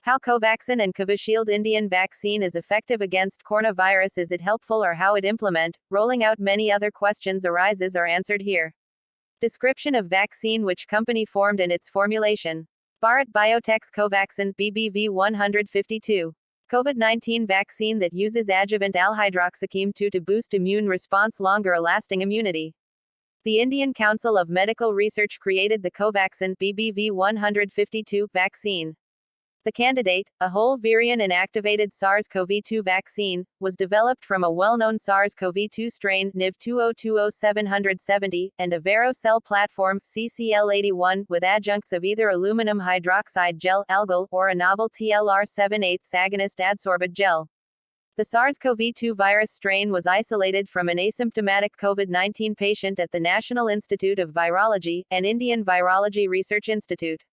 How Covaxin and Covishield Indian vaccine is effective against cornavirus. Is it helpful or how it implement, rolling out? Many other questions arises are answered here. Description of vaccine. Which company formed and its formulation? Bharat Biotech's Covaxin BBV 152. COVID-19 vaccine that uses adjuvant alhydroxycheme 2 to boost immune response, longer lasting immunity. The Indian Council of Medical Research created the Covaxin BBV 152 vaccine. The candidate, a whole virion inactivated SARS-CoV-2 vaccine, was developed from a well-known SARS-CoV-2 strain, NIV2020770, and a Vero cell platform, CCL81, with adjuncts of either aluminum hydroxide gel, algal, or a novel TLR7/8 agonist adsorbate gel. The SARS-CoV-2 virus strain was isolated from an asymptomatic COVID-19 patient at the National Institute of Virology, and Indian Virology Research Institute.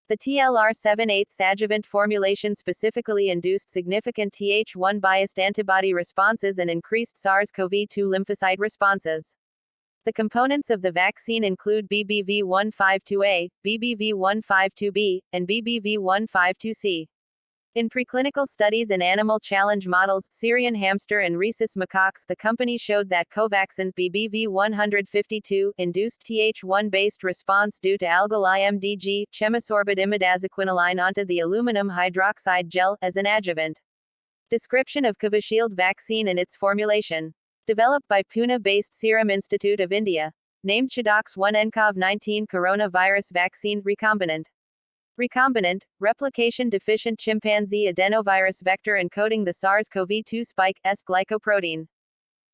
The TLR7/8 adjuvant formulation specifically induced significant Th1-biased antibody responses and increased SARS-CoV-2 lymphocyte responses. The components of the vaccine include BBV152A, BBV152B, and BBV152C. In preclinical studies in animal challenge models, Syrian hamster and rhesus macaques, the company showed that Covaxin BBV 152 induced Th1-based response due to algal IMDG, chemisorbate imidazoquinoline onto the aluminum hydroxide gel, as an adjuvant. Description of Covishield vaccine and its formulation. Developed by Pune-based Serum Institute of India. Named ChDox-1 nCoV-19 coronavirus vaccine, recombinant. Recombinant, replication-deficient chimpanzee adenovirus vector encoding the SARS-CoV-2 spike-S glycoprotein.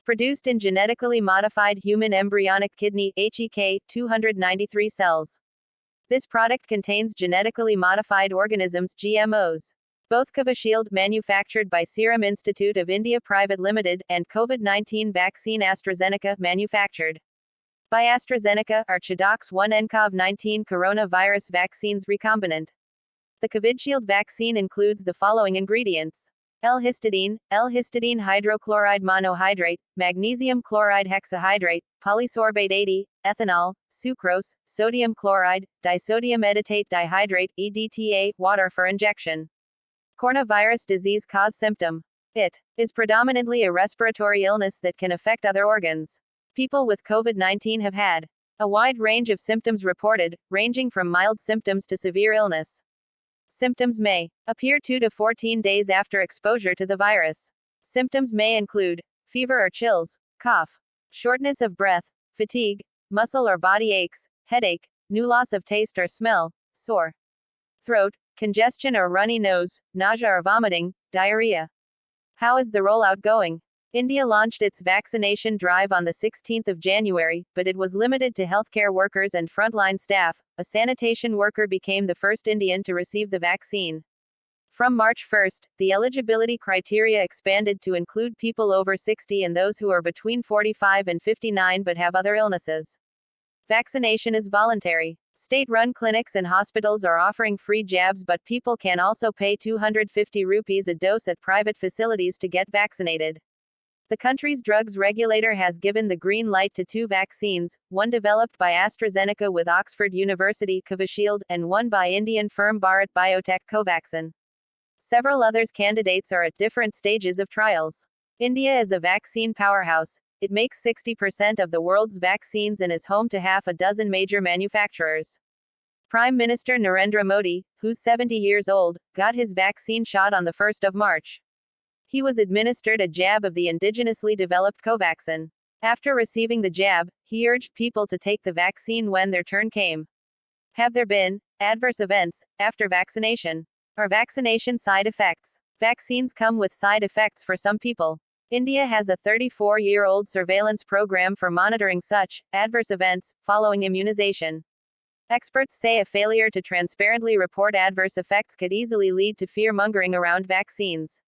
Produced in genetically modified human embryonic kidney, HEK, 293 cells. This product contains genetically modified organisms, GMOs. Both Covishield, manufactured by Serum Institute of India Private Limited, and COVID-19 vaccine AstraZeneca, manufactured by AstraZeneca, are ChDox-1 nCoV-19 coronavirus vaccines recombinant. The Covishield vaccine includes the following ingredients: L-histidine, L-histidine hydrochloride monohydrate, magnesium chloride hexahydrate, polysorbate 80, ethanol, sucrose, sodium chloride, disodium edetate dihydrate, EDTA, water for injection. Cornavirus disease cause symptom. It is predominantly a respiratory illness that can affect other organs. People with COVID-19 have had a wide range of symptoms reported, ranging from mild symptoms to severe illness. Symptoms may appear 2 to 14 days after exposure to the virus. Symptoms may include fever or chills, cough, shortness of breath, fatigue, muscle or body aches, headache, new loss of taste or smell, sore throat, congestion or runny nose, nausea or vomiting, diarrhea. How is the rollout going? India launched its vaccination drive on the 16th of January, but it was limited to healthcare workers and frontline staff. A sanitation worker became the first Indian to receive the vaccine. From March 1, the eligibility criteria expanded to include people over 60 and those who are between 45 and 59 but have other illnesses. Vaccination is voluntary. State-run clinics and hospitals are offering free jabs, but people can also pay 250 rupees a dose at private facilities to get vaccinated. The country's drugs regulator has given the green light to 2 vaccines, one developed by AstraZeneca with Oxford University Covishield, and one by Indian firm Bharat Biotech Covaxin. Several others candidates are at different stages of trials. India is a vaccine powerhouse. It makes 60% of the world's vaccines and is home to half a dozen major manufacturers. Prime Minister Narendra Modi, who's 70 years old, got his vaccine shot on the 1st of March. He was administered a jab of the indigenously developed Covaxin. After receiving the jab, he urged people to take the vaccine when their turn came. Have there been adverse events after vaccination? Or vaccination side effects? Vaccines come with side effects for some people. India has a 34-year-old surveillance program for monitoring such adverse events following immunization. Experts say a failure to transparently report adverse effects could easily lead to fear-mongering around vaccines.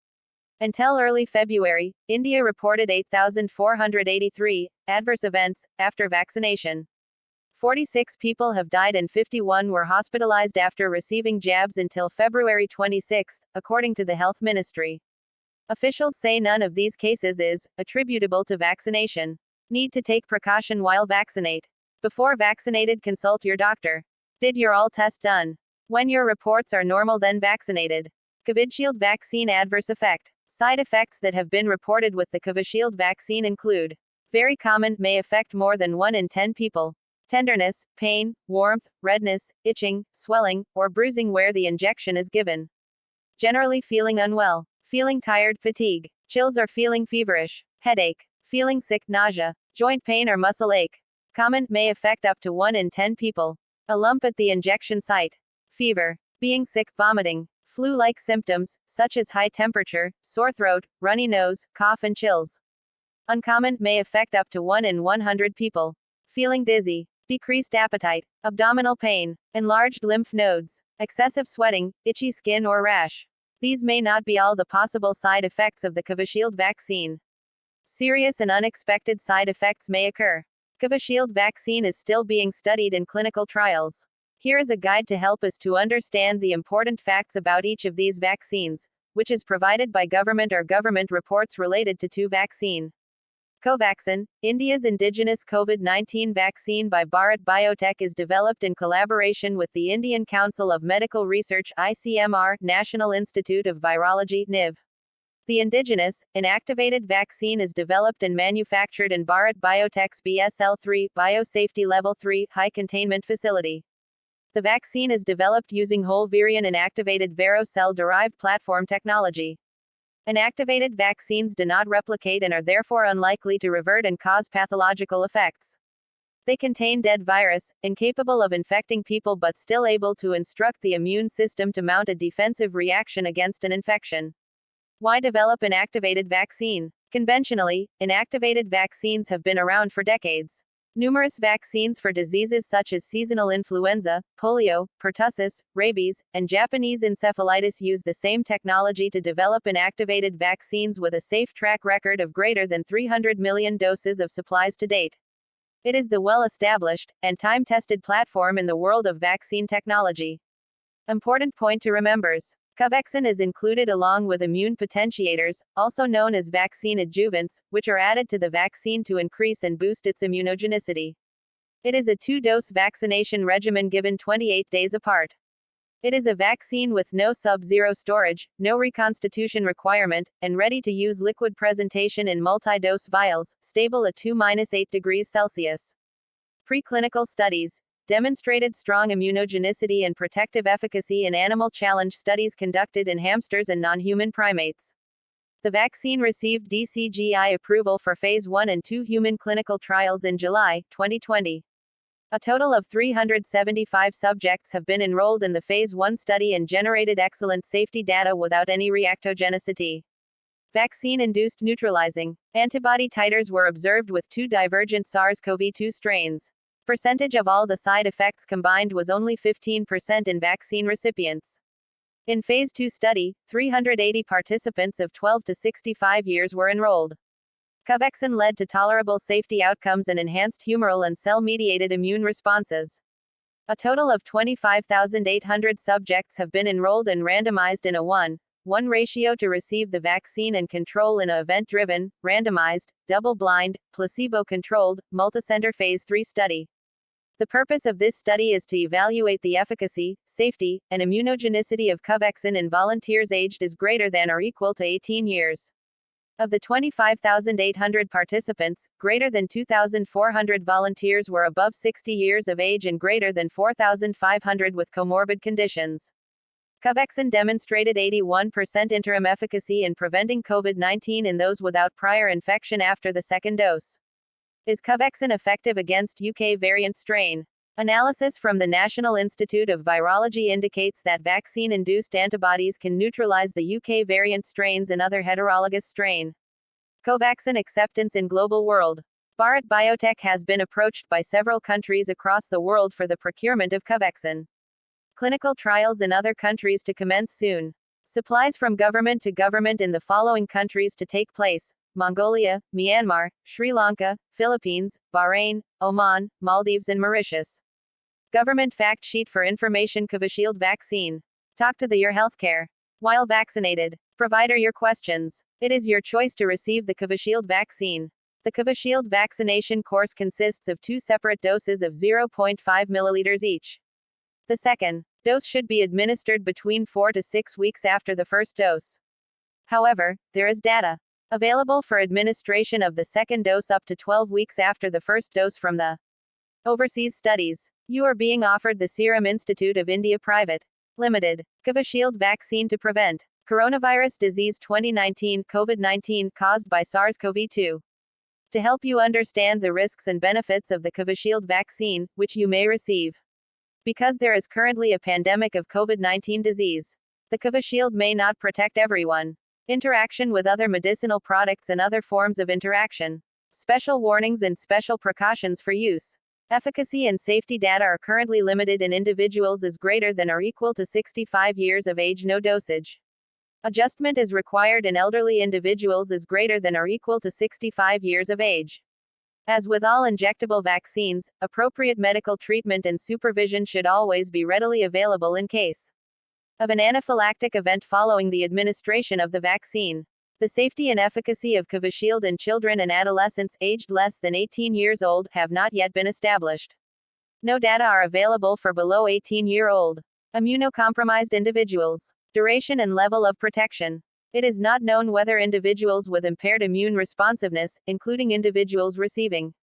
Until early February, India reported 8,483 adverse events after vaccination. 46 people have died and 51 were hospitalized after receiving jabs until February 26, according to the Health Ministry. Officials say none of these cases is attributable to vaccination. Need to take precaution while vaccinate. Before vaccinated, consult your doctor. Did your all test done? When your reports are normal, then vaccinated. Covishield vaccine adverse effect. Side effects that have been reported with the Covishield vaccine include: very common, may affect more than 1 in 10 people. Tenderness, pain, warmth, redness, itching, swelling, or bruising where the injection is given. Generally feeling unwell, feeling tired, fatigue, chills or feeling feverish, headache, feeling sick, nausea, joint pain or muscle ache. Common, may affect up to 1 in 10 people. A lump at the injection site. Fever, being sick, vomiting, flu-like symptoms, such as high temperature, sore throat, runny nose, cough and chills. Uncommon, may affect up to 1 in 100 people. Feeling dizzy, decreased appetite, abdominal pain, enlarged lymph nodes, excessive sweating, itchy skin or rash. These may not be all the possible side effects of the Covishield vaccine. Serious and unexpected side effects may occur. Covishield vaccine is still being studied in clinical trials. Here is a guide to help us to understand the important facts about each of these vaccines, which is provided by government or government reports related to vaccine. Covaxin, India's indigenous COVID-19 vaccine by Bharat Biotech, is developed in collaboration with the Indian Council of Medical Research (ICMR), National Institute of Virology (NIV). The indigenous, inactivated vaccine is developed and manufactured in Bharat Biotech's BSL-3 Biosafety Level 3 high containment facility. The vaccine is developed using whole virion inactivated vero cell-derived platform technology. Inactivated vaccines do not replicate and are therefore unlikely to revert and cause pathological effects. They contain dead virus, incapable of infecting people but still able to instruct the immune system to mount a defensive reaction against an infection. Why develop inactivated vaccine? Conventionally, inactivated vaccines have been around for decades. Numerous vaccines for diseases such as seasonal influenza, polio, pertussis, rabies, and Japanese encephalitis use the same technology to develop inactivated vaccines with a safe track record of greater than 300 million doses of supplies to date. It is the well-established and time-tested platform in the world of vaccine technology. Important point to remember. Covaxin is included along with immune potentiators, also known as vaccine adjuvants, which are added to the vaccine to increase and boost its immunogenicity. It is a 2-dose vaccination regimen given 28 days apart. It is a vaccine with no sub-zero storage, no reconstitution requirement, and ready-to-use liquid presentation in multi-dose vials, stable at 2-8 degrees Celsius. Preclinical studies demonstrated strong immunogenicity and protective efficacy in animal challenge studies conducted in hamsters and non-human primates. The vaccine received DCGI approval for Phase 1 and 2 human clinical trials in July 2020. A total of 375 subjects have been enrolled in the Phase 1 study and generated excellent safety data without any reactogenicity. Vaccine-induced neutralizing antibody titers were observed with 2 divergent SARS-CoV-2 strains. Percentage of all the side effects combined was only 15% in vaccine recipients. In Phase 2 study, 380 participants of 12 to 65 years were enrolled. Covaxin led to tolerable safety outcomes and enhanced humoral and cell-mediated immune responses. A total of 25,800 subjects have been enrolled and randomized in a 1:1 ratio to receive the vaccine and control in a event-driven, randomized, double-blind, placebo-controlled, multicenter Phase 3 study. The purpose of this study is to evaluate the efficacy, safety, and immunogenicity of Covaxin in volunteers aged as greater than or equal to 18 years. Of the 25,800 participants, greater than 2,400 volunteers were above 60 years of age and greater than 4,500 with comorbid conditions. Covaxin demonstrated 81% interim efficacy in preventing COVID-19 in those without prior infection after the second dose. Is Covaxin effective against UK variant strain? Analysis from the National Institute of Virology indicates that vaccine-induced antibodies can neutralize the UK variant strains and other heterologous strain. Covaxin acceptance in global world. Bharat Biotech has been approached by several countries across the world for the procurement of Covaxin. Clinical trials in other countries to commence soon. Supplies from government to government in the following countries to take place: Mongolia, Myanmar, Sri Lanka, Philippines, Bahrain, Oman, Maldives and Mauritius. Government fact sheet for information. Covishield vaccine. Talk to your healthcare while vaccinated provider your questions. It is your choice to receive the Covishield vaccine. The Covishield vaccination course consists of 2 separate doses of 0.5 milliliters each. The second Dose should be administered between 4 to 6 weeks after the first dose. However, there is data available for administration of the second dose up to 12 weeks after the first dose from the overseas studies. You are being offered the Serum Institute of India Private Limited Covishield vaccine to prevent coronavirus disease 2019 COVID-19 caused by SARS-CoV-2. To help you understand the risks and benefits of the Covishield vaccine, which you may receive. Because there is currently a pandemic of COVID-19 disease, the Covishield may not protect everyone. Interaction with other medicinal products and other forms of interaction. Special warnings and special precautions for use. Efficacy and safety data are currently limited in individuals as greater than or equal to 65 years of age. No dosage adjustment is required in elderly individuals as greater than or equal to 65 years of age. As with all injectable vaccines, appropriate medical treatment and supervision should always be readily available in case of an anaphylactic event following the administration of the vaccine. The safety and efficacy of Covishield in children and adolescents aged less than 18 years old have not yet been established. No data are available for below 18-year-old immunocompromised individuals. Duration and level of protection. It is not known whether individuals with impaired immune responsiveness, including individuals receiving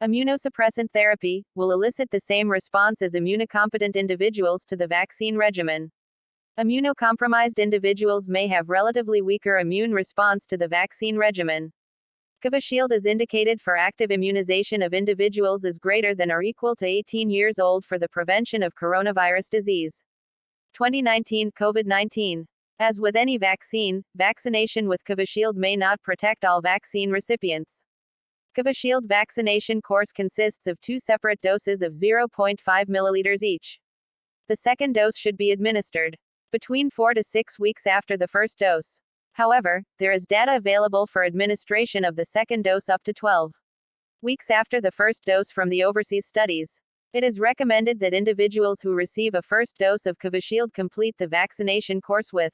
immunosuppressant therapy, will elicit the same response as immunocompetent individuals to the vaccine regimen. Immunocompromised individuals may have relatively weaker immune response to the vaccine regimen. Covishield is indicated for active immunization of individuals as greater than or equal to 18 years old for the prevention of coronavirus disease 2019 COVID-19. As with any vaccine, vaccination with Covishield may not protect all vaccine recipients. Covishield vaccination course consists of 2 separate doses of 0.5 milliliters each. The second dose should be administered between 4 to 6 weeks after the first dose. However, there is data available for administration of the second dose up to 12 weeks after the first dose from the overseas studies. It is recommended that individuals who receive a first dose of Covishield complete the vaccination course with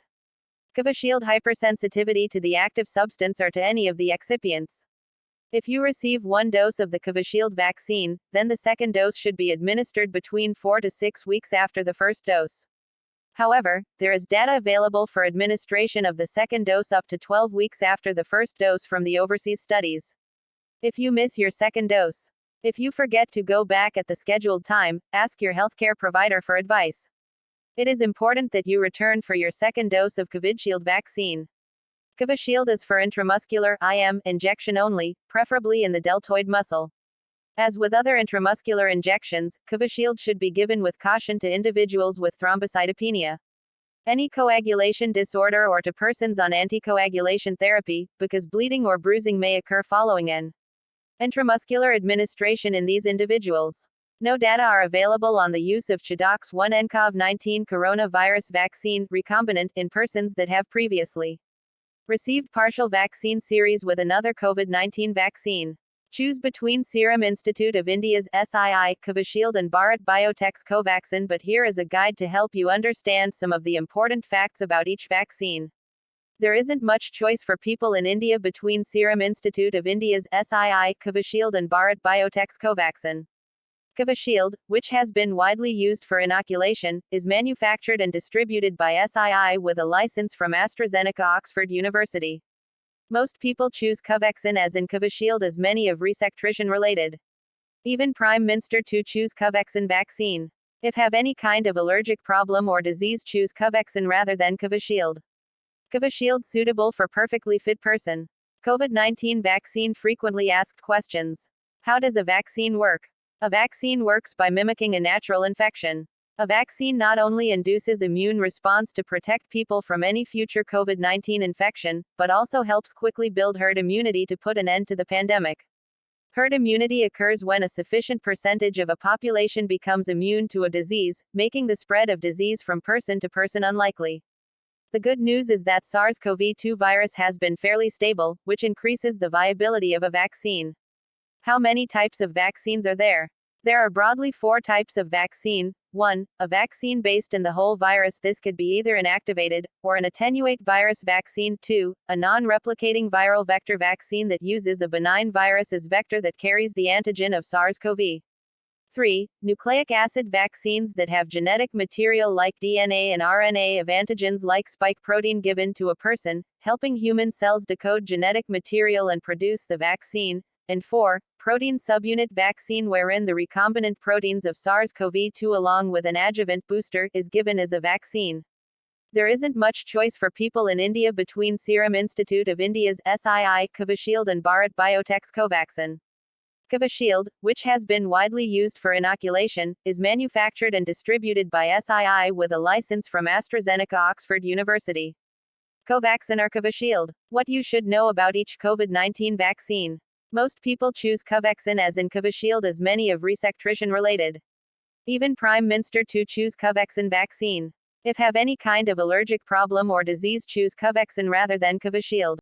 Covishield hypersensitivity to the active substance or to any of the excipients. If you receive 1 dose of the Covishield vaccine, then the second dose should be administered between 4 to 6 weeks after the first dose. However, there is data available for administration of the second dose up to 12 weeks after the first dose from the overseas studies. If you miss your second dose, if you forget to go back at the scheduled time, ask your healthcare provider for advice. It is important that you return for your second dose of Covishield vaccine. Covishield is for intramuscular (IM) injection only, preferably in the deltoid muscle. As with other intramuscular injections, Covishield should be given with caution to individuals with thrombocytopenia, any coagulation disorder, or to persons on anticoagulation therapy, because bleeding or bruising may occur following an intramuscular administration in these individuals. No data are available on the use of ChAdOx1-nCoV-19 coronavirus vaccine recombinant in persons that have previously received partial vaccine series with another COVID-19 vaccine. Choose between Serum Institute of India's SII, Covishield and Bharat Biotech's Covaxin, but here is a guide to help you understand some of the important facts about each vaccine. There isn't much choice for people in India between Serum Institute of India's SII, Covishield and Bharat Biotech's Covaxin. Covishield, which has been widely used for inoculation, is manufactured and distributed by SII with a license from AstraZeneca Oxford University. Most people choose Covaxin as in Covishield as many of resectrition related. Even Prime Minister to choose Covaxin vaccine. If have any kind of allergic problem or disease, choose Covaxin rather than Covishield. Covishield suitable for perfectly fit person. COVID-19 vaccine frequently asked questions. How does a vaccine work? A vaccine works by mimicking a natural infection. A vaccine not only induces immune response to protect people from any future COVID-19 infection, but also helps quickly build herd immunity to put an end to the pandemic. Herd immunity occurs when a sufficient percentage of a population becomes immune to a disease, making the spread of disease from person to person unlikely. The good news is that SARS-CoV-2 virus has been fairly stable, which increases the viability of a vaccine. How many types of vaccines are there? There are broadly 4 types of vaccine. 1. A vaccine based in the whole virus. This could be either inactivated or an attenuate virus vaccine. 2. A non-replicating viral vector vaccine that uses a benign virus as vector that carries the antigen of SARS-CoV. 3. Nucleic acid vaccines that have genetic material like DNA and RNA of antigens like spike protein given to a person, helping human cells decode genetic material and produce the vaccine. And 4. Protein subunit vaccine wherein the recombinant proteins of SARS-CoV-2 along with an adjuvant booster is given as a vaccine. There isn't much choice for people in India between Serum Institute of India's SII, Covishield and Bharat Biotech's Covaxin. Covishield, which has been widely used for inoculation, is manufactured and distributed by SII with a license from AstraZeneca Oxford University. Covaxin or Covishield. What you should know about each COVID-19 vaccine. Most people choose Covaxin as in Covishield as many of resection related. Even Prime Minister to choose Covaxin vaccine. If have any kind of allergic problem or disease choose Covaxin rather than Covishield.